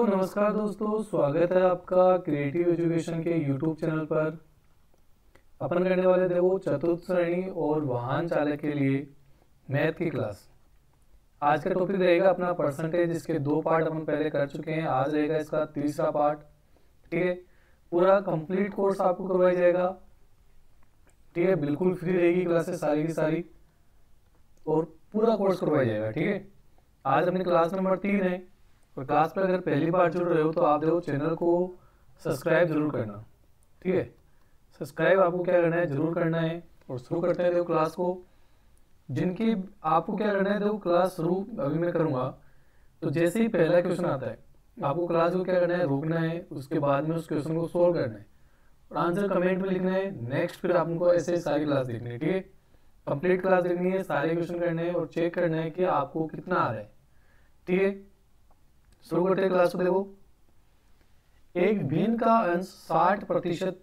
नमस्कार दोस्तों, स्वागत है आपका क्रिएटिव एजुकेशन के यूट्यूब चैनल पर। अपन करने वाले थे वो चतुर्थ श्रेणी और वाहन चालक के लिए मैथ की क्लास। आज का टॉपिक रहेगा अपना परसेंटेज। इसके दो पार्ट अपन पहले कर चुके हैं, आज रहेगा इसका तीसरा पार्ट। ठीक है, पूरा कंप्लीट कोर्स आपको करवाया जाएगा। ठीक है, बिल्कुल फ्री रहेगी क्लासेस सारी की सारी और पूरा कोर्स करवाया जाएगा। ठीक है, आज अपनी क्लास नंबर 3 है और क्लास पर अगर पहली बार जुड़ रहे हो तो आप देखो चैनल को सब्सक्राइब जरूर करना। ठीक है, सब्सक्राइब आपको क्या करना है, जरूर करना है। और शुरू करते हैं देखो क्लास को। जिनकी आपको क्या करना है, देखो क्लास शुरू अभी मैं करूँगा तो जैसे ही पहला क्वेश्चन आता है आपको क्लास को क्या करना है, रोकना है। उसके बाद में उस क्वेश्चन को सोल्व करना है और आंसर कमेंट में लिखना है। नेक्स्ट फिर आपको ऐसे सारी क्लास देखनी है। ठीक है, कंप्लीट क्लास देखनी है, सारे क्वेश्चन करने हैं और चेक करना है कि आपको कितना आ रहा है। ठीक है, शुरू करते हैं क्लास को। देखो, एक भिन्न का अंश 60%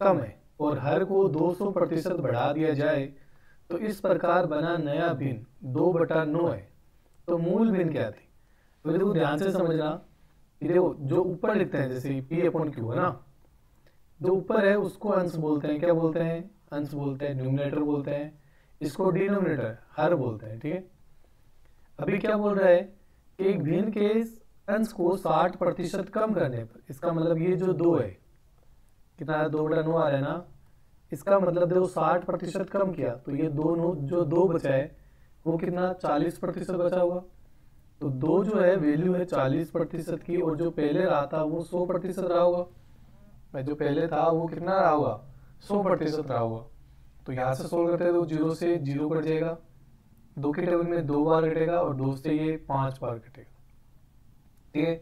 कम है और हर को 200% बढ़ा दिया जाए तो इस प्रकार बना नया भिन्न 2/9 है। तो मूल भिन्न क्या थी? तो देखो ध्यान से समझना। देखो जो ऊपर लिखते हैं जैसे P/Q है ना, जो ऊपर है उसको अंश बोलते हैं। क्या बोलते हैं? अंश बोलते हैं, न्यूमरेटर बोलते हैं। इसको डिनोमिनेटर हर बोलते हैं। ठीक है, अभी क्या बोल रहा है कि एक भिन्न के अंश को 60% कम करने पर, इसका मतलब ये जो 2 है, कितना 2/9 आ रहा है ना, इसका मतलब देखो 60% कम किया तो ये दोनों जो 2 बचा है वो कितना 40% बचा होगा। तो 2 जो है वैल्यू है 40% की और जो पहले रहा था वो 100% रहा होगा। जो पहले था वो कितना रहा होगा, 100% रहा होगा। तो यहाँ से सोल्व करते हैं तो 0 से 0 कट जाएगा, 2 के टेबल में 2 बार कटेगा और 2 से ये 5 बार कटेगा। ठीक है,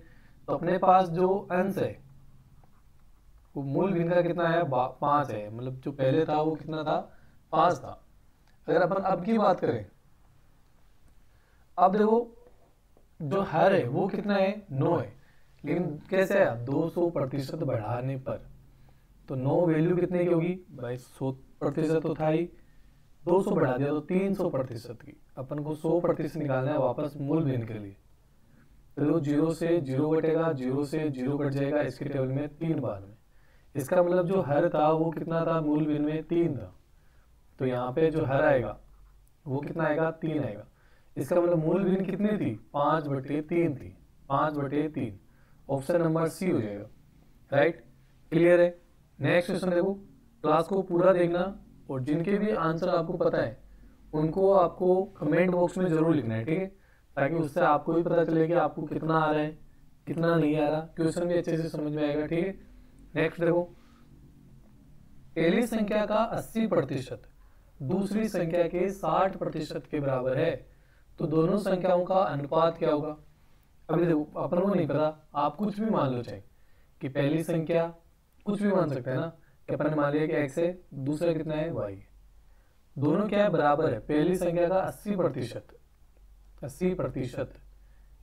तो अपने पास जो अंश है वो मूल भिन्न का कितना है, 5 है। मतलब जो पहले था वो कितना था, 5 था। अगर अपन अब की बात करें, अब देखो जो हर है वो कितना है, 9 है। लेकिन कैसे आया, 200% बढ़ाने पर। तो 9 वैल्यू कितने की होगी भाई, 100% तो था ही, 200 बढ़ा दिया तो 300% की। अपन को 100% निकालना है वापस मूल भिन्न के लिए। तो 0 से 0 कटेगा, 0 से 0 कट जाएगा इसके टेबल में 3 बार में। इसका मतलब जो हर था वो कितना था, मूल भिन्न में 3 था। तो यहाँ पे जो हर आएगा वो कितना आएगा, 3 आएगा। इसका मतलब मूल भिन्न कितनी थी, 5/3 थी। 5/3 ऑप्शन नंबर सी हो जाएगा। राइट, क्लियर है। नेक्स्ट क्वेश्चन देखो, क्लास को पूरा देखना और जिनके भी आंसर आपको पता है उनको आपको कमेंट बॉक्स में जरूर लिखना है। ठीक है, ताकि उससे आपको भी पता चले कि आपको कितना आ रहा है कितना नहीं आ रहा, क्वेश्चन भी अच्छे से समझ में आएगा। ठीक है, नेक्स्ट देखो, पहली संख्या का 80% दूसरी संख्या के 60% के बराबर है तो दोनों संख्याओं का अनुपात क्या होगा। अभी देखो अपन को नहीं पता, आप कुछ भी मान लो, चाहे कि पहली संख्या कुछ भी मान सकते हैं ना, कि अपन ने मान लिया कि x है, दूसरा कितना है, y है। दोनों क्या है, बराबर है। पहली संख्या का 80%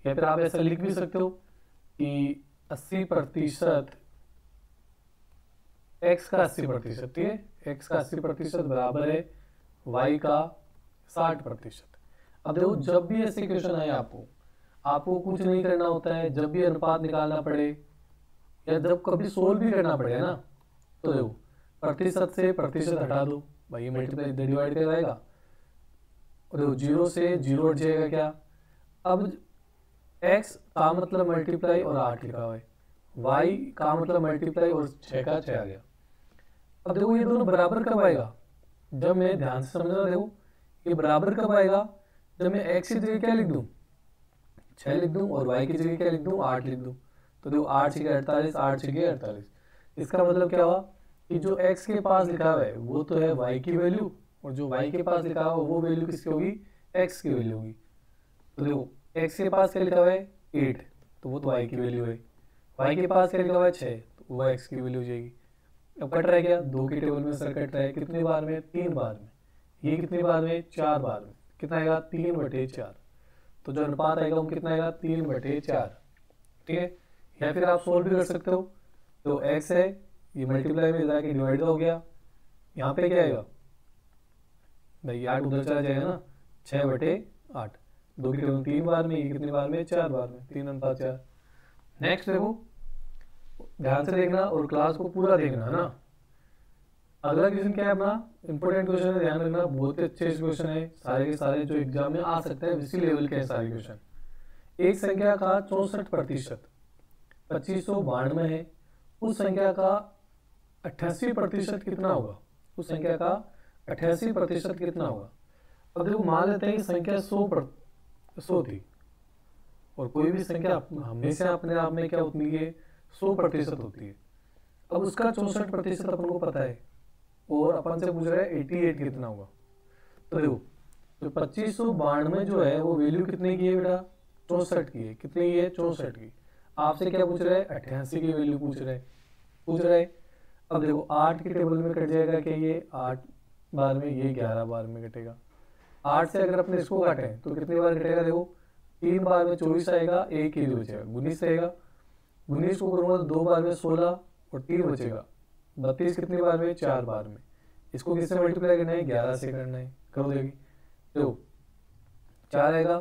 या फिर आप ऐसा लिख भी सकते हो कि 80% x का 80%। ठीक है, x का 80% बराबर है y का 60%। अब देखो जब भी ऐसे क्वेश्चन आए आपको कुछ नहीं करना होता है। जब भी अनुपात निकालना पड़े या जब कभी सोल्व भी करना पड़े ना, तो देखो प्रतिशत से प्रतिशत हटा दो भाई, ये मल्टीप्लाई डिवाइड कराएगा और देखो 0 से 0 हट जाएगा। क्या, अब x का मतलब मल्टीप्लाई और 8 लिखा हुआ है, y का मतलब मल्टीप्लाई और 6 का 6 आ गया। अब देखो ये दोनों बराबर कब आएगा, जब मैं ध्यान से समझना। देखो ये बराबर कब आएगा, जब मैं x की जगह क्या लिख दूं, 6 लिख दूं और y की जगह क्या लिख दूं, 8 लिख दूं। तो देखो 8 6 48, 8 6 48। इसका मतलब क्या हुआ कि जो x के पास लिखा हुआ है वो तो है y की वैल्यू और जो y के पास लिखा हुआ वो वैल्यू किसकी होगी, x की वैल्यू होगी। तो देखो x के पास क्या लिखा हुआ है, 8, तो वो तो y की वैल्यू है। y के पास क्या लिखा हुआ है, 6, तो वो x की वैल्यू हो जाएगी। अब कट रह गया, 2 के टेबल में सर कट रहा है, कितने बार में, 3 बार में। ये कितने बार में, 4 बार में। कितना आएगा, 3/4। तो जो अनुपात आएगा वो कितना आएगा, 3/4। ठीक है, या फिर आप सोल्व भी कर सकते हो। तो x है, ये मल्टीप्लाई में जाके डिवाइड हो गया, यहाँ पे क्या आएगा भाई, 8 उधर चला जाएगा ना, 6/8। 2 की टेबल 3 बार में, ये कितने बार में, 4 बार में, 3 अनुपात 4। नेक्स्ट देखो, ध्यान से देखना और क्लास को पूरा देखना है ना। अगला क्वेश्चन क्या है अपना, इंपॉर्टेंट क्वेश्चन है, ध्यान रखना, बहुत ही अच्छे क्वेश्चन है, सारे के सारे जो एग्जाम में आ सकते हैं इसी लेवल के हैं सारे क्वेश्चन। एक संख्या का 64% 2592 है, उस संख्या का 88% कितना होगा, उस संख्या का 88% कितना होगा। अब देखो मान लेते हैं कि संख्या 100 थी, और कोई भी संख्या हमेशा अपने आप में क्या होती है, 100% होती है। अब उसका 64% अपन को पता है, और अपन से पूछ रहा है 88 कितना होगा। तो देखो जो 2592 जो है वो वैल्यू कितने की है बेटा, 64 की है। कितने की है, 64 की। आपसे क्या पूछ रहा है, 88 की वैल्यू पूछ रहा है। अब देखो 8 के टेबल में कट जाएगा क्या, ये 8 बार में, ये 11 बार में कटेगा। 8 से अगर अपने इसको काटें तो कितनी बार कटेगा, देखो 3 बार में 24 आएगा, एक ही बचेगा, 19 रहेगा। 19 को करूंगा तो 2 बार में 16 और 3 बचेगा, 32 कितनी बार में, 4 बार में। इसको किससे मल्टीप्लाई करना है, 11 से करना है, करो देगी। देखो 4 आएगा,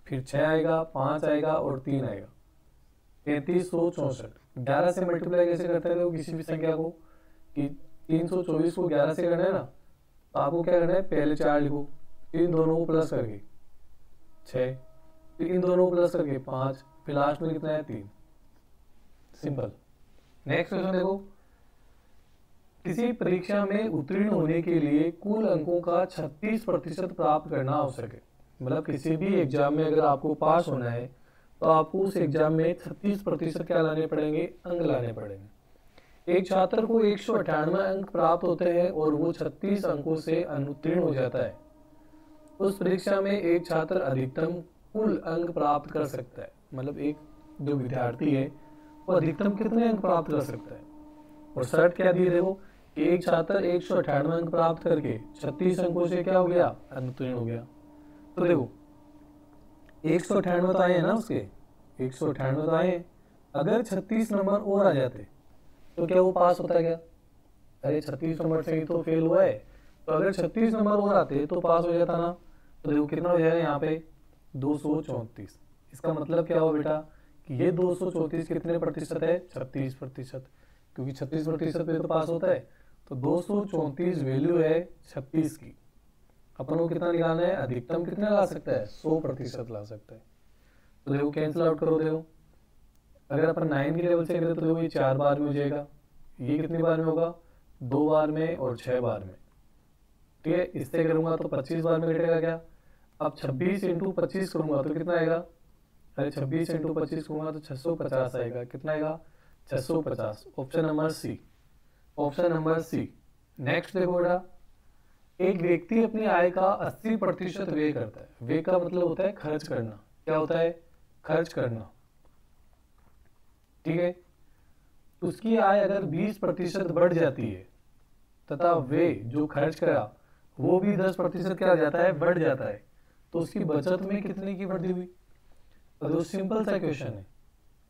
फिर 6 आएगा, 5 आएगा और 3 आएगा, 3364। 11 से मल्टीप्लाई कैसे करते हैं, देखो किसी भी संख्या को, कि 324 को 11 से करना है ना, तो आपको क्या करना है, पहले 4 लिखो, इन दोनों को प्लस करके 6, फिर इन दोनों को प्लस करके 5, फिर लास्ट में कितना है, 3। सिंपल। नेक्स्ट क्वेश्चन देखो, किसी परीक्षा में उत्तीर्ण होने के लिए कुल अंकों का 36% प्राप्त करना आवश्यक है। मतलब किसी भी एग्जाम में अगर आपको पास होना है तो आपको उस एग्जाम में 36% क्या लाने पड़ेंगे, अंक लाने पड़ेंगे। एक छात्र को 198 अंक प्राप्त होते हैं और वो 36 अंकों से अनुत्तीर्ण हो जाता है। उस परीक्षा में एक छात्र अधिकतम कुल अंक प्राप्त कर सकता है। मतलब एक जो विद्यार्थी है वो अधिकतम कितने अंक प्राप्त कर सकता है, और शर्त क्या दी है, देखो कि एक छात्र 198 अंक प्राप्त करके 36 अंकों से क्या हो गया, अनुत्तीर्ण हो गया। तो देखो 198 तो आए हैं ना उसके, 198 तो आए, अगर 36 नंबर और आ जाते तो क्या वो पास होता क्या, अरे 36 नंबर से ही तो फेल हुआ है, तो अगर 36 नंबर और आते तो पास हो जाता ना। तो देखो कितना हो जाएगा यहाँ पे, 234। इसका मतलब क्या हुआ बेटा, कि ये 234 कितने प्रतिशत है, 36%, क्योंकि 36% पे तो पास होता है। तो 234 वैल्यू है 36 की। अपन को कितना निकालना है, अधिकतम कितना ला सकता है, 100% ला सकता है। तो देखो कैंसिल आउट करो, देखो अगर अपन 9 के लेवल से करें तो देखो ये 4 बार में हो जाएगा, ये कितनी बार में होगा, 2 बार में और 6 बार में। ठीक है, इससे करूंगा तो 25 बार में कटेगा क्या। अब 26 × 25 करूंगा तो कितना आएगा, अरे 26 × 25 करूंगा तो 650 आएगा। कितना आएगा, 650। Option number C, option number C. Next देखो बेटा, एक व्यक्ति अपनी आय का 80% व्यय करता है। व्यय का मतलब होता है खर्च करना। क्या होता है, खर्च करना। ठीक है, उसकी आय अगर 20% बढ़ जाती है तथा वे जो खर्च करा वो भी 10% क्या हो जाता है, बढ़ जाता है, तो उसकी बचत में कितने की वृद्धि हुई। तो सिंपल सा क्वेश्चन है,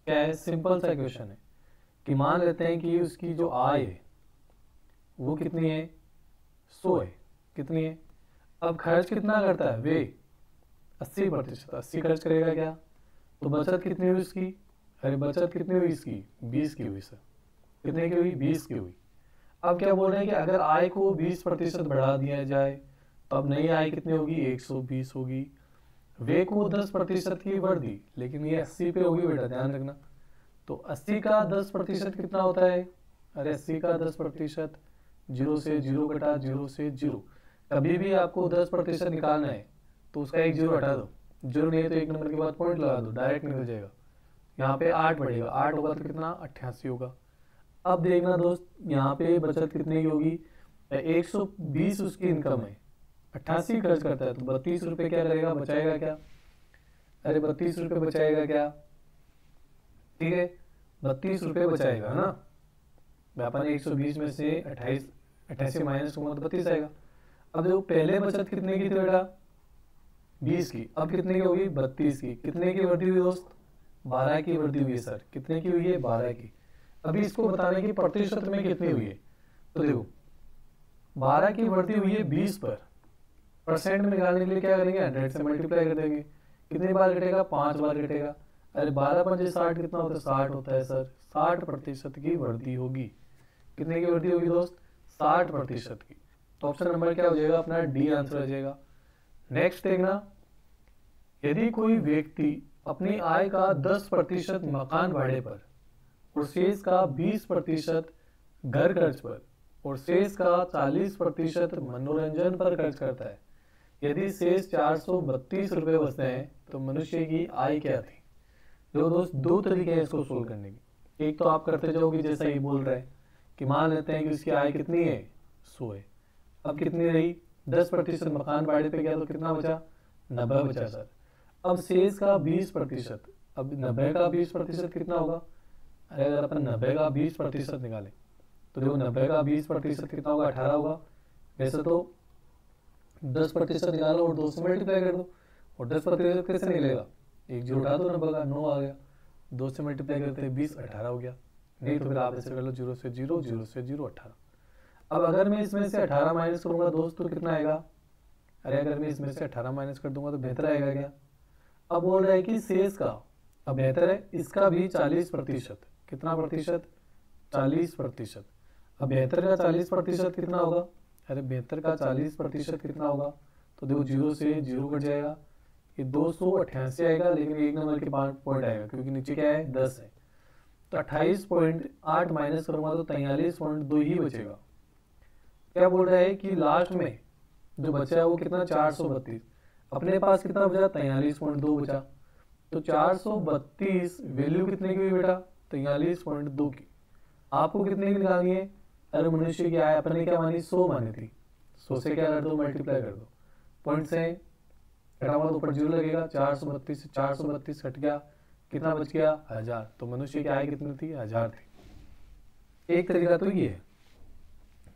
क्या है, सिंपल सा क्वेश्चन है कि मान लेते हैं कि उसकी जो आय है वो कितनी है, 100 है, कितनी है। अब खर्च कितना करता है, वे 80%, 80 खर्च करेगा क्या, तो बचत कितनी हुई उसकी, अरे बचत कितनी हुई इसकी, 20 की हुई सर। कितने की हुई, 20 की हुई। अब क्या बोल रहे हैं कि अगर आय को 20% बढ़ा दिया जाए तो अब नई आय कितनी होगी, 120 होगी। वे को 10% की बढ़ दी, लेकिन ये 80 पे होगी बेटा, ध्यान रखना। तो 80 का 10% कितना होता है, अरे 80 का 10%, 0 से 0 घटा, 0 से 0। कभी भी आपको 10% निकालना है तो उसका एक 0 हटा दो, 0 नहीं है तो एक नंबर के बाद पॉइंट लगा दो, डायरेक्ट निकल जाएगा। यहाँ पे 8 बढ़ेगा, 8 होगा तो कितना, 88 होगा। अब देखना दोस्त, यहाँ पे बचत कितने की होगी, 120 उसकी इनकम है, 88 खर्च करता है, तो 32 रुपये क्या करेगा, बचाएगा क्या, अरे 32 रुपये बचाएगा क्या। ठीक है, 32 रुपये बचाएगा ना। व्यापार 120 में से 88 माइनस करूंगा तो 32 आएगा। अब देखो पहले बचत कितने की थी बेटा, 20 की, अब कितने की होगी, 32 की। कितने की वृद्धि हुई दोस्त, 12 की वृद्धि हुई है सर। कितने की हुई है, 12 की। अभी इसको बताने की प्रतिशत में कितनी हुई है, तो देखो 12 की वृद्धि हुई है 20 पर, परसेंट में निकालने के लिए क्या करेंगे, 100 से मल्टीप्लाई कर देंगे। कितनी बार घटेगा, 5 बार घटेगा। अरे 12×5 = 60 कितना होता है? 60 होता है सर। 60% की वृद्धि होगी। कितने की वृद्धि होगी दोस्त? 60% की। तो ऑप्शन नंबर क्या हो जाएगा अपना? डी आंसर हो जाएगा। नेक्स्ट देखना, यदि कोई व्यक्ति अपनी आय का 10% मकान भाड़े पर और शेष का 20% घर खर्च पर और शेष का 40% मनोरंजन पर खर्च करता है, यदि शेष 432 रुपये बचते हैं तो मनुष्य की आय क्या थी? देखो दोस्त, दो तरीके हैं इसको सोल्व करने के। एक तो आप करते जाओगे जैसा ये बोल रहा है कि मान लेते हैं कि उसकी आय कितनी है? 100 है। अब कितनी रही? 10% मकान भाड़े पे गया तो कितना बचा? 90 बचा सर। अब शेष का 20%, अब 90 का 20% कितना होगा? अरे अगर अपन 90 का 20% निकालें तो देखो 90 का 20% कितना होगा? 18 होगा। वैसे तो 10% निकालो और 2 से मल्टीप्लाई कर दो, और 10% कैसे निकलेगा? एक जीरो उठा दो, 90 का 9 आ गया, 2 से मल्टीप्लाई करते हैं 20, 18 हो गया। नहीं तो फिर आप ऐसे कर लो 0 से 0, 0 से 0, 18। अब अगर मैं इसमें से 18 माइनस करूंगा दोस्त तो कितना आएगा? अरे अगर मैं इसमें से 18 माइनस कर दूंगा तो बेहतर आएगा क्या? अब बोल रहा है कि शेष का, अब बेहतर है इसका भी 40%। कितना प्रतिशत? 40%। अब बेहतर का 40% कितना होगा? अरे बेहतर का 40% कितना होगा? तो देखो 0 से 0 कट जाएगा, ये 288 आएगा, लेकिन एक नंबर के 5 पॉइंट आएगा क्योंकि नीचे क्या है? 10 है। तो 28.8 माइनस करूंगा तो 43.2 ही बचेगा। क्या बोल रहा है कि लास्ट में जो बचा है वो कितना? 432। अपने पास कितना बचा? 43.2 बचा। तो 432 वैल्यू कितने की हुई बेटा? 43.2 की। आपको कितने की निकालनी है? अरे मनुष्य की आय अपने क्या मानी? 100 मानी थी। 100 से क्या कर दो? मल्टीप्लाई कर दो। पॉइंट से घटाऊंगा तो ऊपर 0 लगेगा। 432 से 432 कट गया, कितना बच गया? 1000। तो मनुष्य की आय कितनी थी? 1000 थी। एक तरीका तो ये है।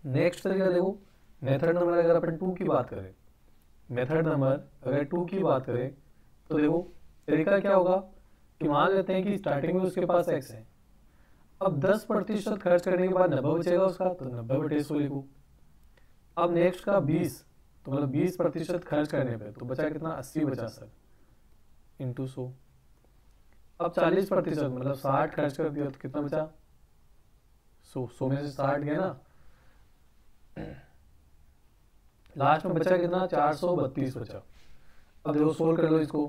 नेक्स्ट तरीका देखो, मेथड नंबर अगर अपन 2 की बात करें, मेथड नंबर अगर 2 की बात करें तो देखो तरीका क्या होगा कि मान लेते हैं कि स्टार्टिंग में उसके पास x है। अब 10% खर्च करने के बाद 90 बचेगा उसका, तो 90/100 लिखो। अब नेक्स्ट का 20, तो मतलब 20% खर्च करने पे तो बचा कितना? 80 बचा सर, इंटू 100। अब 40% मतलब 60 खर्च कर दिया तो कितना बचा? 100 में से 60 गया ना, लास्ट में बचा कितना? 432 बचा। अब देखो सोल्व कर लो इसको,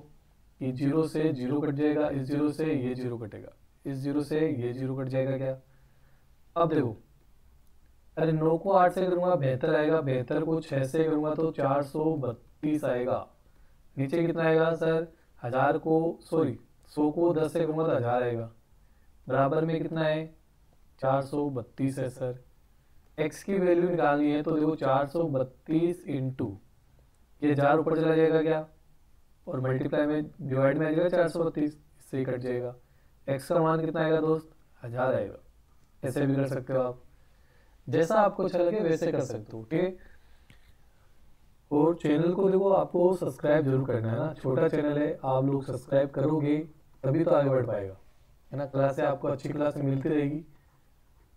कि 0 से 0 कट जाएगा, इस 0 से ये 0 कटेगा, इस 0 से ये 0 कट जाएगा क्या? अब देखो, अरे 9 को 8 से करूंगा बेहतर आएगा, बेहतर को 6 से करूंगा तो 432 आएगा। नीचे कितना आएगा सर? 1000 को, सॉरी 100 को 10 से करूंगा तो 1000 आएगा। बराबर में कितना है? 432 है सर। x की वैल्यू निकालनी है तो देखो 432 इंटू ये 1000 ऊपर चला जाएगा क्या, और मल्टीप्लाई में डिवाइड में आ जाएगा 432, इससे ही कट जाएगा। x का मान कितना आएगा दोस्त? 1000 आएगा। ऐसे भी कर सकते हो आप, जैसा आपको अच्छा लगे वैसे कर सकते हो, ठीक है। और चैनल को देखो आपको सब्सक्राइब जरूर करना है ना, छोटा चैनल है, आप लोग सब्सक्राइब करोगे तभी तो आगे बढ़ पाएगा, है ना। क्लासें आपको अच्छी क्लासें मिलती रहेगी,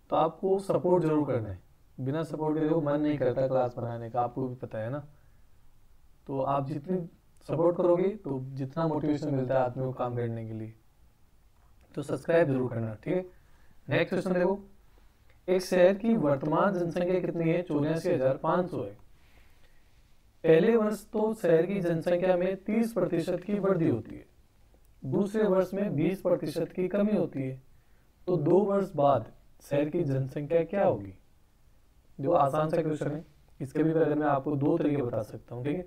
तो आपको सपोर्ट जरूर करना है। बिना सपोर्ट के देखो मन नहीं करता क्लास बनाने का, आपको भी पता है ना। तो आप जितनी सपोर्ट करोगे तो जितना मोटिवेशन मिलता है आदमी को काम करने के लिए, तो सब्सक्राइब जरूर करना, ठीक है। नेक्स्ट क्वेश्चन देखो, एक शहर की वर्तमान जनसंख्या कितनी है? 84,500 है। पहले वर्ष तो शहर की जनसंख्या में 30% की वृद्धि होती है, दूसरे वर्ष में 20% की कमी होती है, तो 2 वर्ष बाद शहर की जनसंख्या क्या होगी? जो आसान सा क्वेश्चन है, इसके भी अगर मैं आपको 2 तरीके बता सकता हूँ, ठीक है।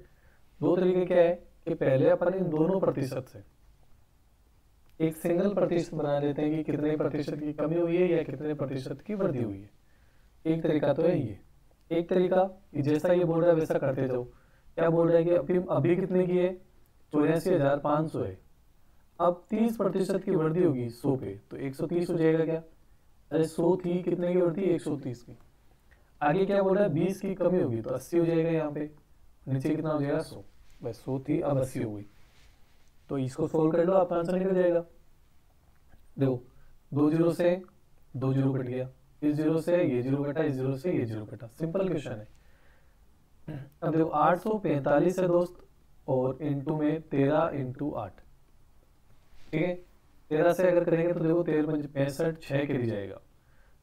2 तरीके क्या है कि पहले अपन इन दोनों प्रतिशत से एक सिंगल प्रतिशत बना देते हैं कि कितने प्रतिशत की कमी हुई है या कितने प्रतिशत की वृद्धि हुई है। एक तरीका तो है ये। एक तरीका कि जैसा ये बोल रहा है वैसा करते जाओ। क्या बोल रहा है कि अभी कितने की है? 84,500 है। अब 30% की वृद्धि होगी 100 पे तो 130 हो जाएगा क्या? अरे 100 थी, कितने की वृद्धि? 130 की। आगे क्या बोल रहा है? 20 की कमी होगी तो 80 हो जाएगा यहाँ पे, नीचे कितना हो जाएगा? 100। बस 100 थी, अब 80 हो गई। तो इसको सोल्व कर लो, आपका आंसर निकल जाएगा। देखो 2 जीरो से 2 जीरो कट गया, इस जीरो से ये जीरो कटा, इस जीरो से ये जीरो कटा, सिंपल क्वेश्चन है। अब देखो 845 है दोस्त, और इंटू में 13 इंटू 8, ठीक है। 13 से अगर करेंगे तो देखो 13 पंजे 65, 6 कैरी जाएगा।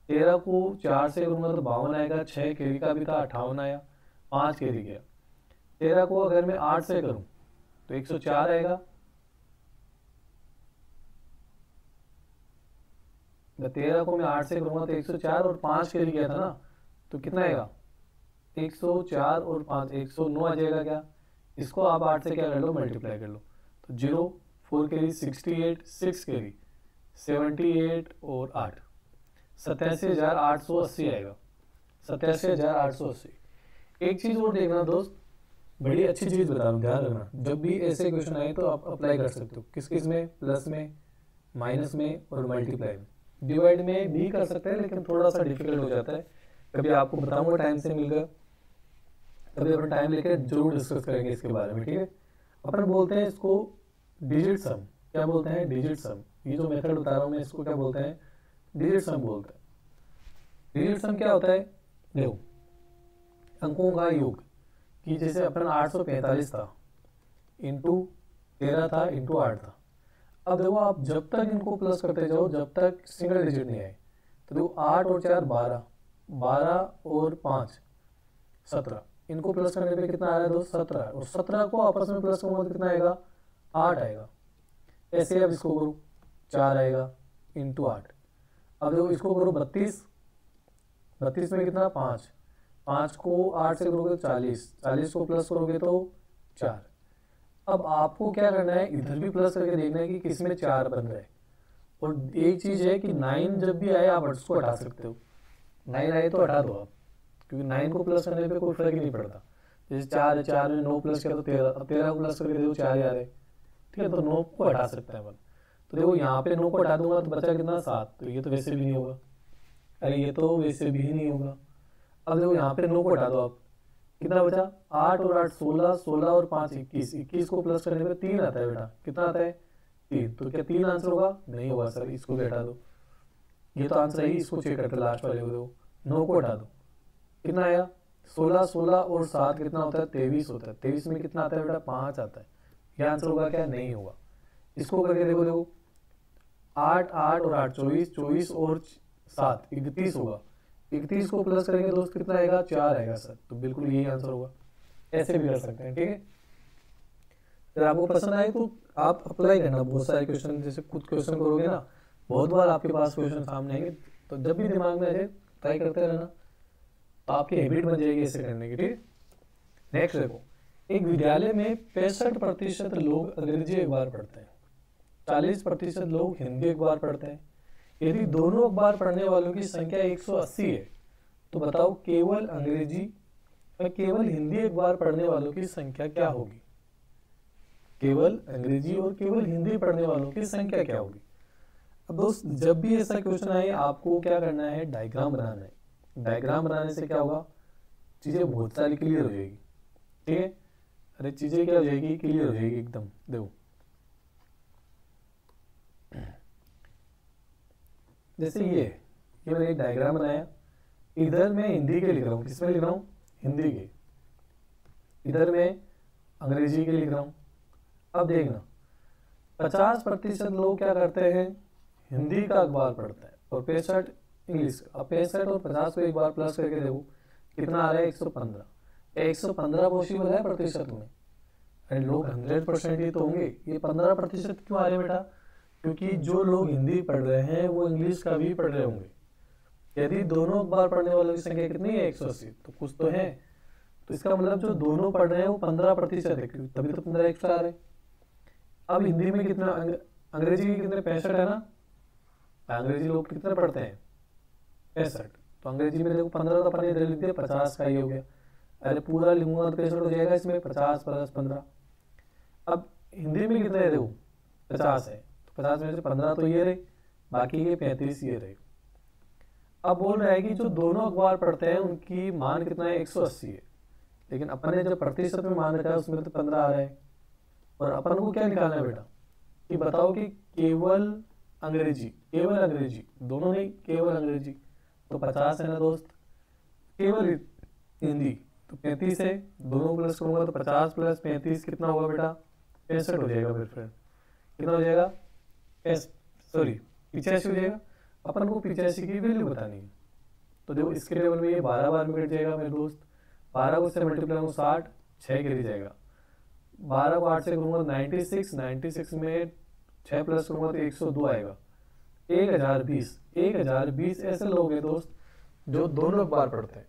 13 को 4 से करूँगा तो 52 आएगा, 6 कैरी का भी था 58 आया, 5 कैरी गया। 13 को अगर मैं 8 से करूँ तो 104 आएगा। 13 को मैं 8 से करूँगा तो 104 और 5 कैरी गया था ना, तो कितना आएगा 104 और 5 109 आ जाएगा क्या। इसको आप 8 से क्या कर लो, मल्टीप्लाई कर लो, तो 0 4 कैरी 68, 6 कैरी 78 और 8 87,880 आएगा, 87,880। एक चीज़ और देखना दोस्त, बड़ी अच्छी चीज़ बता रहा हूँ, ध्यान रखना, जब भी ऐसे क्वेश्चन आए तो आप अप्लाई कर सकते हो। किस किस में, प्लस में, माइनस में और मल्टीप्लाई में। डिवाइड में भी कर सकते हैं लेकिन थोड़ा सा डिफिकल्ट हो जाता है। कभी आपको बताऊंगा टाइम से मिल गया, कभी अपन टाइम लेकर जरूर डिस्कस करेंगे इसके बारे में, ठीक है। अपन बोलते हैं इसको डिजिट सम। क्या बोलते हैं, डिजिट सम। ये जो मेथड बता रहा हूँ मैं, इसको क्या बोलते हैं, डिजिट सम बोलते हैं। डिजिट सम क्या होता है, देखो अंकों का योग, कि जैसे अपन 845 था इंटू 13 था इंटू 8 था। अब देखो आप जब तक इनको प्लस करते जाओ, जब तक सिंगल डिजिट नहीं आए, तो देखो 8 और 4 12, 12 और 5 17, इनको प्लस करने पे कितना आ रहा है दोस्त, 17, और 17 को आपस में प्लस करूंगा तो कितना आएगा, 8 आएगा। ऐसे अब इसको करो 4 आएगा इंटू 8। अब देखो इसको करो 32, 32 में कितना 5, 5 को 8 से करोगे तो 40, 40 को प्लस करोगे तो 4। अब आपको क्या करना है, इधर भी प्लस करके देखना है कि किसमें 4 बन रहा है। और एक चीज है कि 9 जब भी आए आप उसको हटा सकते हो, 9 आए तो हटा दो आप, क्योंकि 9 को प्लस करने पे कोई फर्क ही नहीं पड़ता। जैसे 4 है, 4 में 9 प्लस किया तो 13, अब 13 को प्लस करके देखो 4 आ रहे, ठीक है, तो 9 को हटा सकते हैं अपन। तो देखो यहाँ पे 9 को हटा दूंगा तो बचा कितना 7, तो ये तो वैसे भी नहीं होगा, अरे ये तो वैसे भी नहीं होगा। अब देखो यहाँ पे 9 को हटा दो आप, कितना बचा 8 और 8 16, 16 और 5 21, 21 को प्लस करने पे 3 आता है बेटा, कितना आता है 3। तो क्या 3 आंसर होगा, नहीं होगा सर, इसको भी हटा दो, ये तो आंसर है ही, इसको चेक करते लास्ट वाले को, देखो 9 को हटा दो कितना आया 16, 16 और 7 कितना होता है 23 होता है। 23 में कितना आता है बेटा 5 आता है, ये आंसर होगा क्या, नहीं होगा। इसको करके देखो, देखो 8 8 और 8 24, 24 और 7 31 होगा, 31 को प्लस करेंगे दोस्त कितना आएगा 4 आएगा सर, तो बिल्कुल यही आंसर होगा। ऐसे भी कर सकते हैं, ठीक है। अगर आपको पसंद आए तो आप अप्लाई करना बहुत सारे क्वेश्चन, जैसे खुद क्वेश्चन करोगे ना, बहुत बार आपके पास क्वेश्चन सामने आएंगे, तो जब भी दिमाग में आ जाए ट्राई करते रहना, तो आपकी हैबिट बन जाएगी ऐसे करने की, ठीक है। नेक्स्ट देखो, एक विद्यालय में 65% लोग अंग्रेजी अखबार पढ़ते हैं, 40% लोग हिंदी अखबार पढ़ते हैं। यदि दोनों अखबार पढ़ने वालों की संख्या 180 है, तो बताओ केवल अंग्रेजी और केवल हिंदी अखबार पढ़ने वालों की संख्या क्या होगी। केवल अंग्रेजी और केवल हिंदी पढ़ने वालों की संख्या क्या होगी। अब दोस्त जब भी ऐसा क्वेश्चन आए आपको क्या करना है, डायग्राम बनाना है। डायग्राम बनाने से क्या होगा, चीजें बहुत सारी क्लियर हो जाएगी, ठीक है। अरे चीजें क्या हो जाएगी, क्लियर हो जाएगी एकदम। देखो जैसे ये मैंने एक डायग्राम बनाया, इधर मैं हिंदी के लिख रहा हूँ, किसमें लिख रहा हूँ, हिंदी के, इधर मैं अंग्रेजी के लिख रहा हूँ। अब देखना 50% लोग क्या करते हैं, हिंदी का अखबार पढ़ते हैं, और 65 इंग्लिश का। अब 65 और 50 को एक बार प्लस करके देखो कितना आ रहा है 115। 115 पॉसिबल है प्रतिशत में, अरे लोग 100% ही तो होंगे, ये 15% क्यों आ रहे हैं बेटा, क्योंकि जो लोग हिंदी पढ़ रहे हैं वो इंग्लिश का भी पढ़ रहे होंगे। यदि दोनों अखबार पढ़ने वालों की संख्या कितनी है 180, तो कुछ तो है, तो इसका मतलब जो दोनों पढ़ रहे हैं वो 15% है, तभी तो 15 एक्स्ट्रा आ रहे। अब हिंदी में कितना, अंग्रेजी के कितने 65 है ना, अंग्रेजी लोग कितने पढ़ते हैं 65, तो अंग्रेजी में देखो 15 तो अपन इधर लिख दिया, 50 का ये हो गया। अरे पूरा लिखूंगा तो 65 हो जाएगा, इसमें 50 + 15। अब हिंदी में कितने है, देखो 50 है, तो 50 में से 15 तो ये रहे, बाकी के 35 ये रहे। अब बोल रहा है कि जो दोनों अखबार पढ़ते हैं उनकी मान कितना है 180 है, लेकिन अपन ने जो प्रतिशत में मान रखा है उसमें तो 15 आ रहा है। और अपन को क्या निकालना है बेटा, कि बताओ कि केवल अंग्रेजी, केवल अंग्रेजी, दोनों नहीं केवल अंग्रेजी, तो 50 है ना दोस्त, केवल हिंदी तो 35 है, दोनों प्लस करूंगा तो 50 + 35 कितना होगा बेटा 65 हो जाएगा। फिर कितना हो जाएगा सॉरी 85 हो जाएगा। अपन को 85 की वैल्यू बतानी है। तो देखो इसके टेबल में ये 12 बार में कट जाएगा मेरे दोस्त। 12 को इससे मल्टीप्लाई करूँ 60, 6 गिर जाएगा। 12 को 8 से करूँगा 96, 96 में 6 प्लस करूँगा तो 102 आएगा। 1020 ऐसे लोग हैं दोस्त जो दोनों एक बार पढ़ते हैं,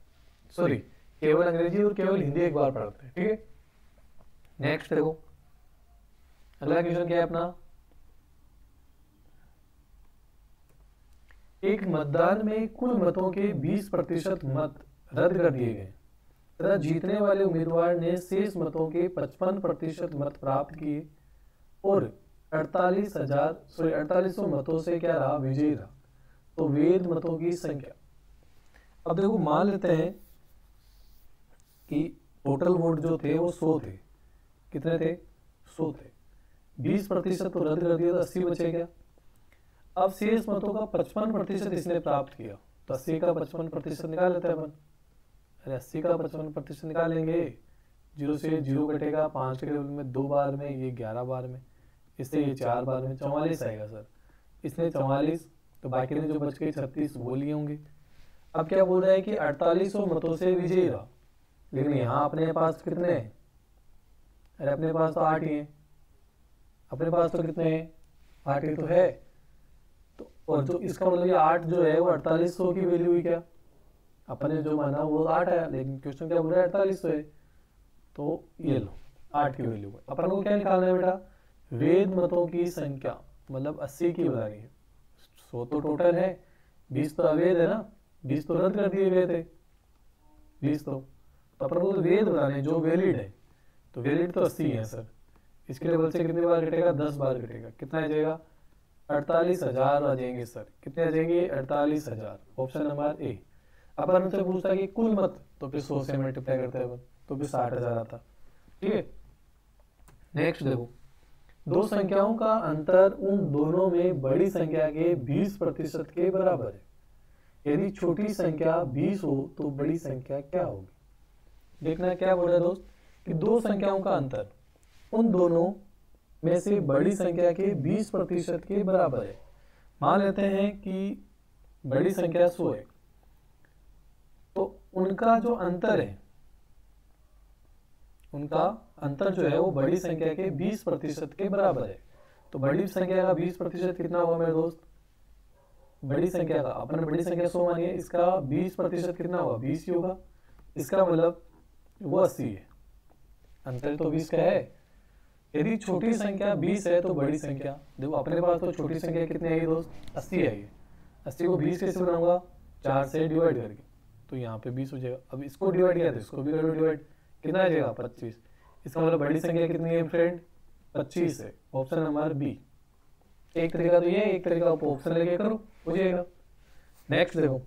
सॉरी केवल अंग्रेजी और केवल हिंदी एक बार पढ़ते हैं, ठीक है। नेक्स्ट देखो अगला क्वेश्चन क्या है अपना, एक मतदान में कुल मतों के 20% मत रद्द कर दिए गए तथा जीतने वाले उम्मीदवार ने शेष मतों के 55% मत प्राप्त किए और 4800 मतों से क्या रहा, विजयी रहा। तो वैध मतों की संख्या, अब देखो मान लेते हैं कि टोटल वोट जो थे वो 100 थे। कितने थे, 100 थे। 20% तो रद्द कर दिया तो 80 बचे क्या। अब शेष मतों का 55% इसने प्राप्त किया तो 80 का 55% निकाल लेते हैं अपन। अरे 80 का 55% निकाल लेंगे, 0 से 0 कटेगा, 5 के टेबल में 2 बार में, ये 11 बार में, इससे ये 4 बार में 44 आएगा सर। इसने 44 तो बाकी ने जो बच गए 36 वो लिए होंगे। अब क्या बोल रहा है कि 4800 मतों से विजयी रहा, लेकिन यहाँ अपने पास कितने हैं, अरे अपने पास तो 8 ही हैं। अपने पास तो कितने हैं, 8 ही तो है। तो और जो इसका मतलब ये 8 जो है वो 4800 की वैल्यू हुई क्या, अपने जो माना वो 8 है, लेकिन क्वेश्चन क्या बोल रहा है 4800 है। तो ये लो 8 की वैल्यू है। अपन को क्या निकालना है बेटा, वैध मतों की संख्या, मतलब 80 की बतानी है। 100 तो टोटल है, 20 तो अवैध है ना, 20 तो रद्द कर दिए गए थे, 20 तो अपन को तो वैध बताने जो वैलिड है। तो वैलिड तो 80 है सर। इसके लेवल से कितने बार कटेगा, 10 बार कटेगा। कितना आ जाएगा, 48,000 आ जाएंगे सर। कितने आ जाएंगे, 48,000। Option number A. अपन उनसे पूछता है कि कुल मत, तो फिर 100 से मल्टीप्लाई करते हैं तो फिर 60,000 आता। ठीक है। नेक्स्ट देखो, दो संख्याओं का अंतर उन दोनों में बड़ी संख्या के 20% के बराबर है। यदि छोटी संख्या 20 हो तो बड़ी संख्या क्या होगी। देखना क्या बोल रहा है दोस्त, कि दो संख्याओं का अंतर उन दोनों में से बड़ी संख्या के 20% के बराबर है। मान लेते हैं कि बड़ी संख्या 100 है, तो उनका जो अंतर है, उनका अंतर जो है वो बड़ी संख्या के 20% के बराबर है। तो बड़ी संख्या का 20% कितना होगा मेरे दोस्त, बड़ी संख्या का, अपन बड़ी संख्या 100 मानिए, इसका 20% कितना होगा, 20 ही होगा। इसका मतलब वो 80 है, अंतर तो 20 का है। यदि छोटी संख्या 20 है तो बड़ी संख्या, देखो अपने पास तो छोटी संख्या कितनी आएगी दोस्त, 80 आएगी। 80 को 20 कैसे बनाऊंगा, 4 से डिवाइड करके, तो यहाँ पे 20 हो जाएगा। अब इसको डिवाइड किया तो इसको भी करो डिवाइड, कितना आ जाएगा, 25। इसका मतलब बड़ी संख्या कितनी है फ्रेंड, 25 है। Option number B. एक तरीका तो ये, एक तरीका आप ऑप्शन लेके करो, हो जाएगा। नेक्स्ट देखो,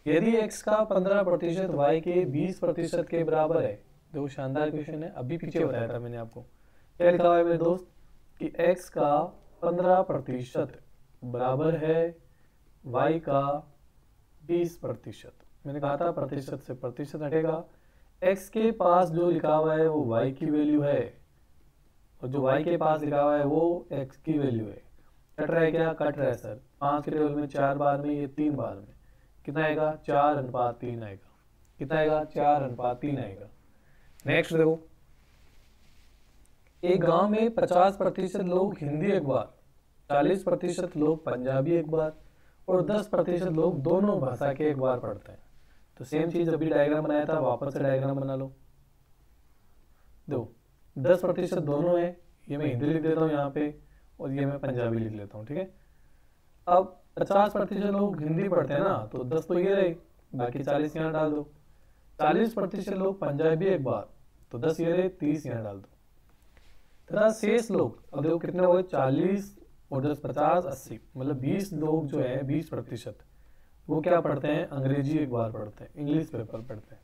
यदि x का 15% y के 20% के बराबर है। देखो शानदार क्वेश्चन है, अभी पीछे बताया था मैंने आपको। क्या लिखा हुआ है मेरे दोस्त, कि x का 15% बराबर है y का 20%। मैंने कहा था प्रतिशत से प्रतिशत हटेगा। x के पास जो लिखा हुआ है वो y की वैल्यू है, और जो y के पास लिखा हुआ है वो x की वैल्यू है। कट रहा है क्या, कट रहा है सर। 5 के टेबल में 4 बार में, ये 3 बार में, कितना आएगा, 4:3 आएगा। कितना आएगा, 4:3 आएगा। नेक्स्ट देखो, एक गांव में 50% लोग हिंदी अखबार, 40% लोग पंजाबी अखबार और 10% लोग दोनों भाषा के अखबार पढ़ते हैं। तो सेम चीज अभी डायग्राम बनाया था, वापस से डायग्राम बना लो। दो 10% दोनों है, ये मैं हिंदी लिख देता हूँ यहाँ पे, और ये मैं पंजाबी लिख लेता हूँ। ठीक है। अब 50% लोग हिंदी पढ़ते हैं ना, तो 10 तो ये रहे, बाकी 40 यहाँ डाल दो। 40% लोग पंजाबी अखबार, तो 10 ये रहे, 30 यहाँ डाल दो। तथा शेष लोग, अब देखो कितने हो गए, 40 और 10 50 80, मतलब 20 लोग जो है 20%, वो क्या पढ़ते हैं, अंग्रेजी अखबार पढ़ते हैं, इंग्लिश पेपर पढ़ते हैं।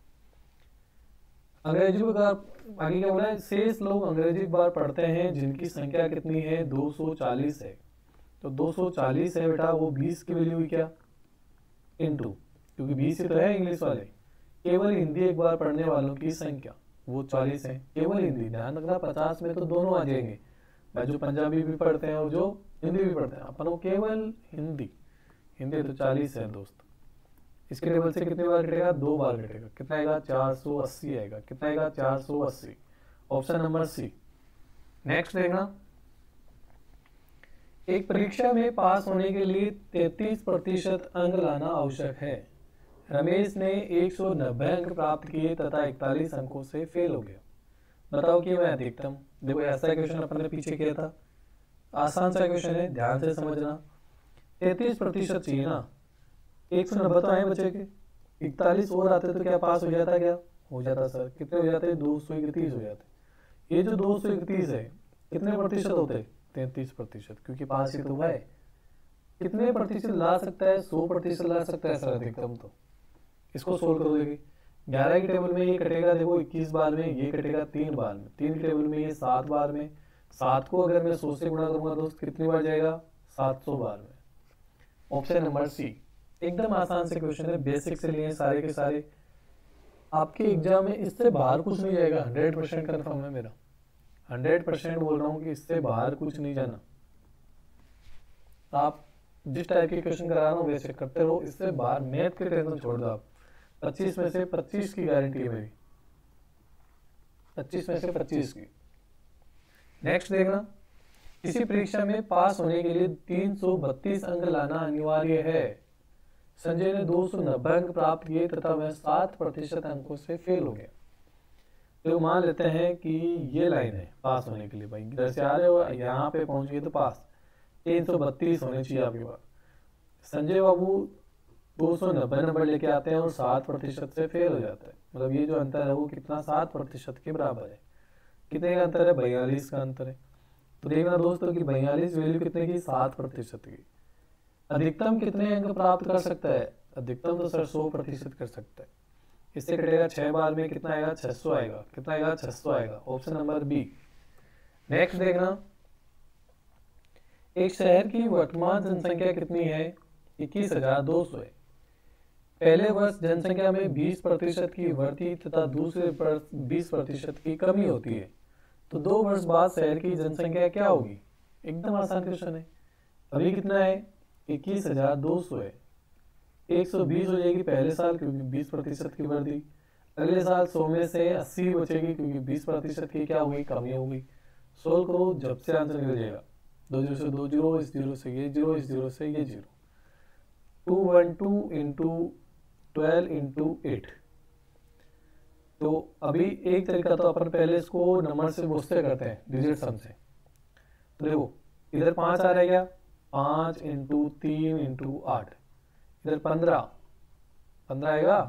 अंग्रेजी अखबार, आगे क्या बोला है, शेष लोग अंग्रेजी अखबार पढ़ते हैं जिनकी संख्या कितनी है, 240 है। तो 240 है बेटा, वो 20 की वैल्यू हुई क्या, इनटू, क्योंकि 20 ही तो है इंग्लिश वाले। केवल हिंदी अखबार पढ़ने वालों की संख्या वो 40 है, केवल हिंदी। ध्यान रखना 50 में तो दोनों आ जाएंगे, जो पंजाबी भी पढ़ते हैं और जो हिंदी भी पढ़ते हैं अपन को, केवल हिंदी। हिंदी तो 40 है दोस्त। इसके टेबल से कितनी बार कटेगा? 2 बार कटेगा। कितना आएगा? 480 आएगा। कितना आएगा? 480। Option number C. नेक्स्ट देखना, एक परीक्षा में पास होने के लिए 33% अंक लाना आवश्यक है। रमेश ने 190 अंक प्राप्त किए तथा 41 अंकों से फेल हो गया। बताओ कि वह अधिकतम। देखो ऐसा क्वेश्चन अपन ने पीछे किया था, आसान सा क्वेश्चन है, ध्यान से समझना। 33% चाहिए ना, 190 तो आए बचे के, 41 और आते तो क्या पास हो जाता? क्या हो जाता सर? कितने हो जाते? 231 हो जाते। ये जो 231 है कितने प्रतिशत होते? 33%, क्योंकि पास ही तो हुआ है। कितने प्रतिशत ला सकता है? 100% ला सकता है सर अधिकतम। तो इसको सोल्व कर दोगे। 11 की टेबल में ये कटेगा, देखो 21 बार में, ये कटेगा 3 बार में। 3 की टेबल में ये 7 बार में। 7 को अगर मैं 100 से गुणा करूंगा दोस्त कितनी बार जाएगा? 700 बार में। Option number C. एकदम आसान से क्वेश्चन है, बेसिक से लिए सारे के सारे। आपके एग्जाम में इससे बाहर कुछ नहीं जाएगा, 100% कन्फर्म है मेरा। 100% बोल रहा हूँ कि इससे बाहर कुछ नहीं जाना। आप जिस टाइप के क्वेश्चन करा रहा हूँ वैसे करते रहो, इससे बाहर मैथ की टेंशन छोड़ दो आप। 25 में से 25 की गारंटी है मेरी, 25 में से 25 की। नेक्स्ट देखना, किसी परीक्षा में पास होने के लिए 332 अंक लाना अनिवार्य है। संजय ने 290 अंक प्राप्त किए तथा वह 7% अंकों से फेल हो गया। तो मान लेते हैं कि ये लाइन है पास होने के लिए। भाई इधर से आ रहे हो, यहाँ पे पहुंच गए तो पास 332 होने चाहिए आपके पास। संजय बाबू 290 नंबर लेके आते हैं और 7% से फेल हो जाता है। मतलब ये जो अंतर है वो कितना? 7% के बराबर है। कितने का अंतर है? 42 का अंतर है। तो देखना दोस्तों कि 42 वैल्यू कितने की? 7% की। अधिकतम कितने अंक प्राप्त कर सकता है? अधिकतम तो सर 100% कर सकता है। इससे कटेगा 6 बार में, कितना आएगा? 600 आएगा। कितना आएगा? 600 आएगा। Option number B. नेक्स्ट देखना, एक शहर की वर्तमान जनसंख्या कितनी है? 21,200 है। पहले वर्ष जनसंख्या में 20% की वृद्धि तथा दूसरे वर्ष 20% की कमी होती है, तो 2 वर्ष बाद शहर की जनसंख्या क्या होगी? एकदम आसान क्वेश्चन है। अभी कितना है? 21,200 है। 120 हो जाएगी पहले साल क्योंकि 20% की वृद्धि। अगले साल 100 में से 80 बचेगी क्योंकि 20% की क्या होगी? कमी होगी। सोल्व करो, जब से आंसर निकल जाएगा। 2 जीरो से 2 जीरो, इस जीरो से ये जीरो, इस जीरो से ये जीरो। 212 into 12 into 8। तो अभी एक तरीका तो अपन पहले इसको नंबर से उससे करते हैं, डिजिट सम से। तो देखो इधर 5 आ रहेगा, 5 इंटू 3 इंटू 8। इधर 15 आएगा।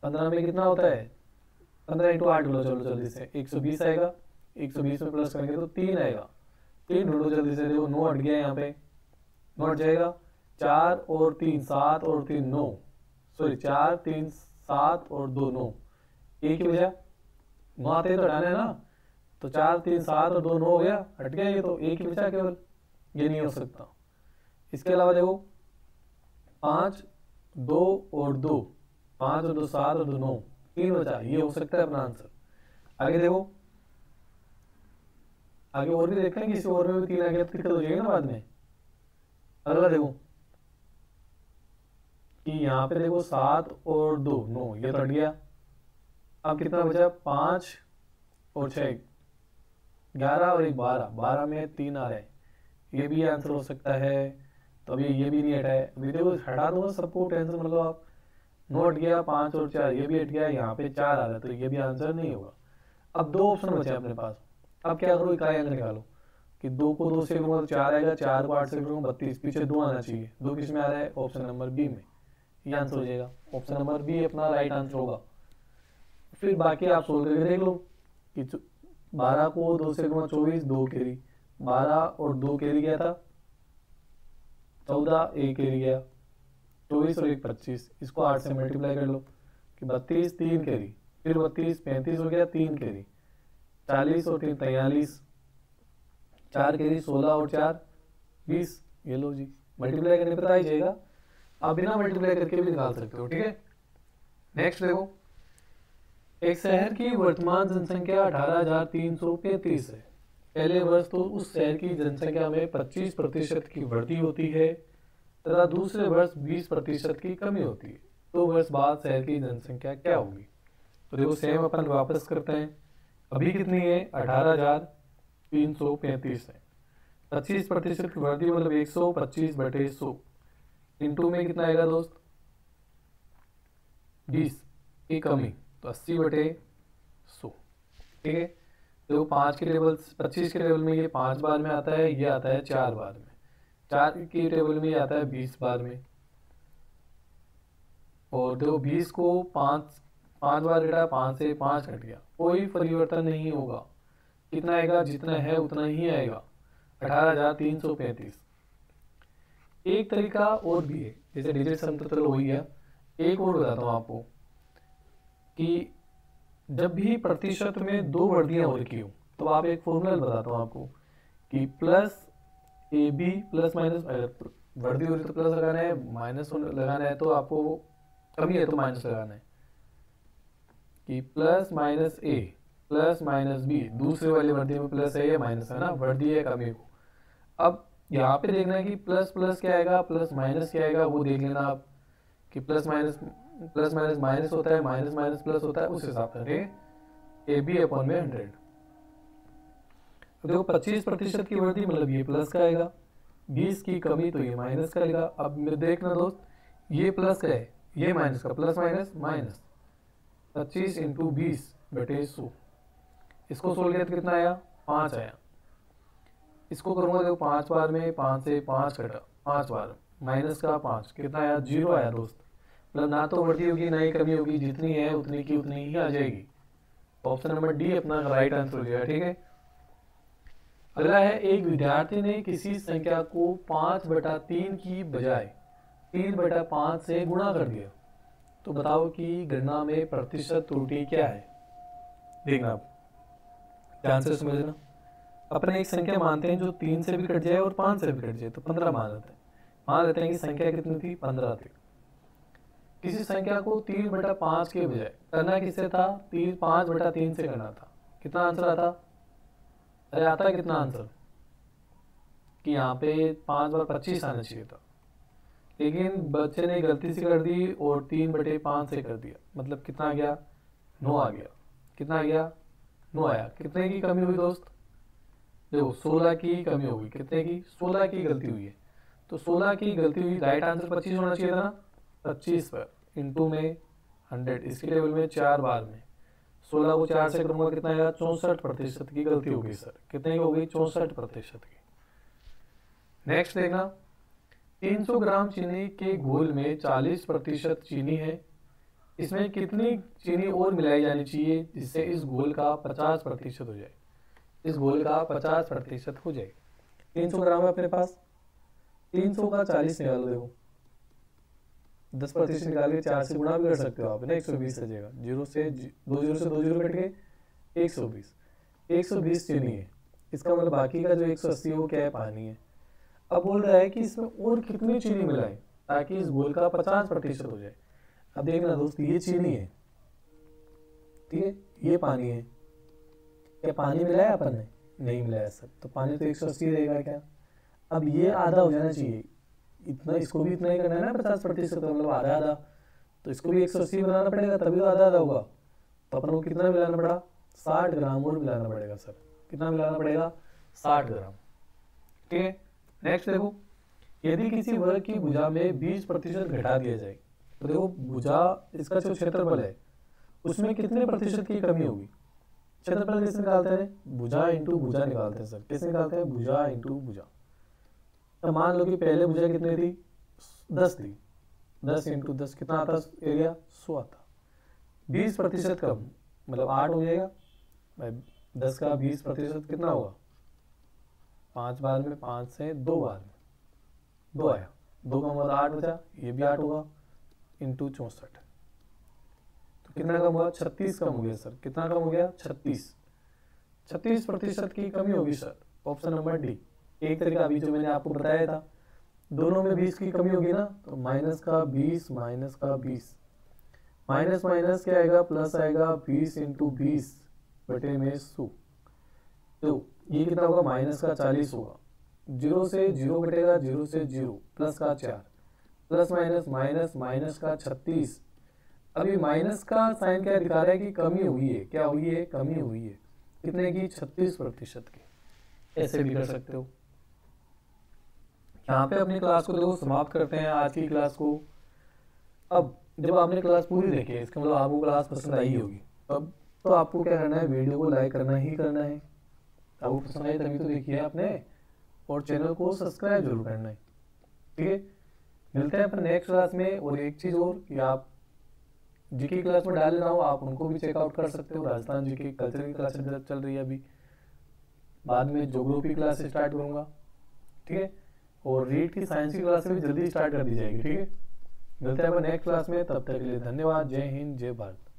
15 में कितना होता है? 15 इंटू 8 लो, चलो जल्दी से 120 आएगा। 120 में प्लस करेंगे तो 3 आएगा। 3 ढूंढो जल्दी से। देखो 9 हट गया यहाँ पे, 9 हट जाएगा। 4 और 3 7 और 3 9, सॉरी 4 3 7 और 2 9, एक ही बचा। 9 आते तो हटाना है ना, तो 4 3 7 और 2 9 हो गया, हट गया ये, तो एक ही बचा केवल। ये नहीं हो सकता। इसके अलावा देखो 5 2 और 2, 5 और 2 7 और 2 9, 3 बचा, ये हो सकता है अपना आंसर। आगे देखो, आगे और भी देखते हैं, किसी और में भी 3 आ गया तो दिक्कत हो जाएगी ना बाद में। अगला देखो कि यहाँ पे देखो 7 और 2 9, ये तो हट गया। अब कितना बचा? 5 और 6 11 और 1 12, 12 में 3 आ रहा है, ये भी आंसर हो सकता है। तो अभी ये भी नहीं हटा है, अभी देखो हटा दूंगा सबको, टेंशन मतलब आप। 9 हट गया, 5 और 4 ये भी हट गया, यहाँ पे 4 आ रहा है, तो ये भी आंसर नहीं होगा। अब 2 ऑप्शन बचे अपने पास। अब क्या करो, इकाई अंक निकालो कि 2 को 2 से करूँगा तो 4 आएगा, 4 को 8 से करूँगा 32, पीछे 2 आना चाहिए। 2 किस में आ रहा है? ऑप्शन नंबर बी में। ये आंसर हो जाएगा। ऑप्शन नंबर बी अपना राइट आंसर होगा। फिर बाकी आप सोल्व करके देख लो कि 12 को 2 से करूँगा 24, 2 कैरी, 12 और 2 कैरी गया था 14, 1 कैरी गया 24 और 1 25। इसको 8 से मल्टीप्लाई कर लो कि 32, 3 कैरी, फिर 32 35 हो गया, 3 कैरी 40 और 3 43, 4 कैरी 16 और 4 20। ये लो जी, मल्टीप्लाई करने पता ही जाएगा, आप बिना मल्टीप्लाई करके भी निकाल सकते हो। ठीक है, नेक्स्ट देखो, एक शहर की वर्तमान जनसंख्या 18,335 है। पहले वर्ष तो उस शहर की जनसंख्या में 25% की वृद्धि होती है तथा दूसरे वर्ष 20% की कमी होती है। 2 वर्ष बाद शहर की जनसंख्या क्या होगी? तो देखो सेम अपन वापस करते हैं। अभी कितनी है? 18,335 है। 25% की वृद्धि मतलब 125/100 इंटू में कितना आएगा दोस्त? 20 की कमी तो 80/100। ठीक है, देखो 5 के टेबल 25 के टेबल में ये 5 बार में आता है, ये आता है 4 बार में। 4 की टेबल में ये आता है 20 बार में। और देखो 20 को 5 बार घटा, 5 से 5 घट गया, कोई परिवर्तन नहीं होगा। कितना आएगा? जितना है उतना ही आएगा, 18,335। एक तरीका और भी है, जैसे डिजिट सम तो चलो हो ही गया। एक और बताता हूँ आपको कि जब भी प्रतिशत में 2 वृद्धियां हो रखी हो तो आप एक फॉर्मूला बताता हूँ आपको कि plus A B plus minus, वृद्धि हो रही तो प्लस लगाना है, माइनस लगाना है तो आपको कमी है तो माइनस लगाना है। कि प्लस माइनस ए प्लस माइनस बी, दूसरे वाली वृद्धि में प्लस है या माइनस है ना, वृद्धि है कमी को। अब यहाँ पे देखना है कि प्लस प्लस क्या आएगा, प्लस माइनस क्या आएगा, वो देख लेना आप कि प्लस माइनस माइनस होता है, माइनस माइनस प्लस होता है, उस हिसाब से ए बी अपॉन में 100। देखो 25% की वृद्धि मतलब ये प्लस का आएगा, 20 की कमी तो ये माइनस का आएगा। अब देखना दोस्त, ये प्लस का है, ये माइनस का, प्लस माइनस माइनस, 25 इंटू 20/100। इसको सोल्व किया तो कितना आया? 5 आया। इसको करूंगा देखो 5 बार में, 5 से 5 घटा, 5 बार माइनस का 5, कितना आया? 0 आया दोस्त। मतलब ना तो वृद्धि होगी ना ही कमी होगी, जितनी है उतनी की उतनी ही आ जाएगी। ऑप्शन नंबर डी अपना राइट आंसर हो जाएगा। ठीक है, अगला है, एक विद्यार्थी ने किसी संख्या को 5/3 की बजाय 3/5 से गुणा कर दिया, तो बताओ कि गणना में प्रतिशत त्रुटि क्या है? देखना आप ध्यान से समझना। अपन एक संख्या मानते हैं जो 3 से भी कट जाए और 5 से भी कट जाए, तो 15 मान लेते हैं। मान लेते हैं कि संख्या कितनी थी? 15 थी। किसी संख्या को 3/5 के बजाय करना किससे था? 5/3 से करना था। कितना आंसर आता? अरे आता है कितना आंसर? कि यहाँ पे 5 बार 25 आना चाहिए था, लेकिन बच्चे ने गलती से कर दी और 3/5 से कर दिया, मतलब कितना आ गया? 9 आ गया। कितना आ गया? 9 आया। कितने की कमी हुई दोस्त? देखो 16 की कमी होगी। कितने की? 16 की गलती हुई है, तो 16 की गलती हुई, राइट आंसर 25 होना चाहिए था ना। 25 पर इंटू में 100, इसके टेबल में 4 बार में 16 को 4 से करूंगा, कितना आएगा? 64% की गलती होगी सर। कितने की हो गई? 64% की। नेक्स्ट देखना, 300 ग्राम चीनी के घोल में 40% चीनी है, इसमें कितनी चीनी और मिलाई जानी चाहिए जिससे इस घोल का 50% हो जाए? इस घोल का 50% हो जाए। 300 ग्राम है अपने पास, 300 का 40 निकालो। देखो 10% निकाल के 4 से गुणा भी कर सकते हो आप ना, 120 आ जाएगा। 0 से 2 0 कट गए, 120 चीनी है। इसका मतलब बाकी का जो 180 है वो क्या है? पानी है। अब बोल रहा है कि इसमें और कितनी चीनी मिलाएं ताकि इस घोल का 50% हो जाए। अब देखना दोस्त, ये चीनी है, ठीक है, ये पानी है। क्या पानी मिलाया अपन ने? नहीं मिलाया सर, तो पानी तो 180 रहेगा क्या? अब ये आधा हो जाना चाहिए, इतना, इसको भी इतना ही करना है ना 50%, मतलब आधा आधा, तो इसको भी 180 बनाना पड़ेगा, तभी तो आधा आधा होगा। तो अपन को कितना मिलाना पड़ा? 60 ग्राम और मिलाना पड़ेगा सर। कितना मिलाना पड़ेगा? 60 ग्राम। ठीक है, नेक्स्ट देखो, यदि किसी वर्ग की भुजा में 20% घटा दिया जाए, तो देखो भुजा, इसका जो क्षेत्रफल है उसमें कितने प्रतिशत की कमी होगी? क्षेत्रफल कैसे निकालते हैं? भुजा इंटू भुजा निकालते हैं सर। कैसे निकालते हैं? भुजा इंटू भुजा। तो मान लो कि पहले भुजा कितनी थी? 10 थी। 10 इंटू 10 कितना आता एरिया? 100 आता। 20% कम मतलब 8 हो जाएगा। 10 का 20% कितना होगा? 5 बार में 5 से 2 बार में 2 आया, 2 कम हुआ 8 बचा, ये भी 8 होगा, इंटू 64। तो कितना कम हुआ? 36 कम हो गया सर। कितना कम हो गया? 36% की कमी होगी सर। Option number D. एक तरीका अभी जो मैंने आपको बताया था, दोनों में 20 की कमी होगी ना, तो माइनस का 20 माइनस का 20, माइनस माइनस क्या आएगा? प्लस आएगा, 20 इंटू 20 बटे में 100। तो ये कितना होगा, माइनस का 40 होगा, 0 से 0 घटेगा, 0 से 0, प्लस का 4, प्लस माइनस माइनस, माइनस का 36। अभी माइनस का साइन क्या दिखा रहा है कि कमी हुई है, क्या हुई है, कमी हुई है, कितने की, 36% की। ऐसे भी कर सकते हो। यहाँ पे अपनी क्लास को देखो समाप्त करते हैं आज की क्लास को। अब जब आपने क्लास पूरी देखी है, इसका मतलब आपको क्लास पसंद आई होगी, अब तो आपको क्या करना है, वीडियो को लाइक करना ही करना है। आपको पसंद आई तभी तो देखी है आपने, और चैनल को सब्सक्राइब जरूर करना है। ठीक है, मिलते हैं अपन नेक्स्ट क्लास में। और एक चीज़ और कि आप जीके क्लास में डाल रहा हूँ, आप उनको भी चेकआउट कर सकते हो। राजस्थान जीके कल्चर की क्लास चल रही है अभी, बाद में ज्योग्राफी क्लास स्टार्ट करूँगा। ठीक है, और रीड की साइंस की क्लास भी जल्दी स्टार्ट कर दी जाएगी। ठीक है, मिलते हैं अपन नेक्स्ट क्लास में, तब तक के लिए धन्यवाद। जय हिंद, जय भारत।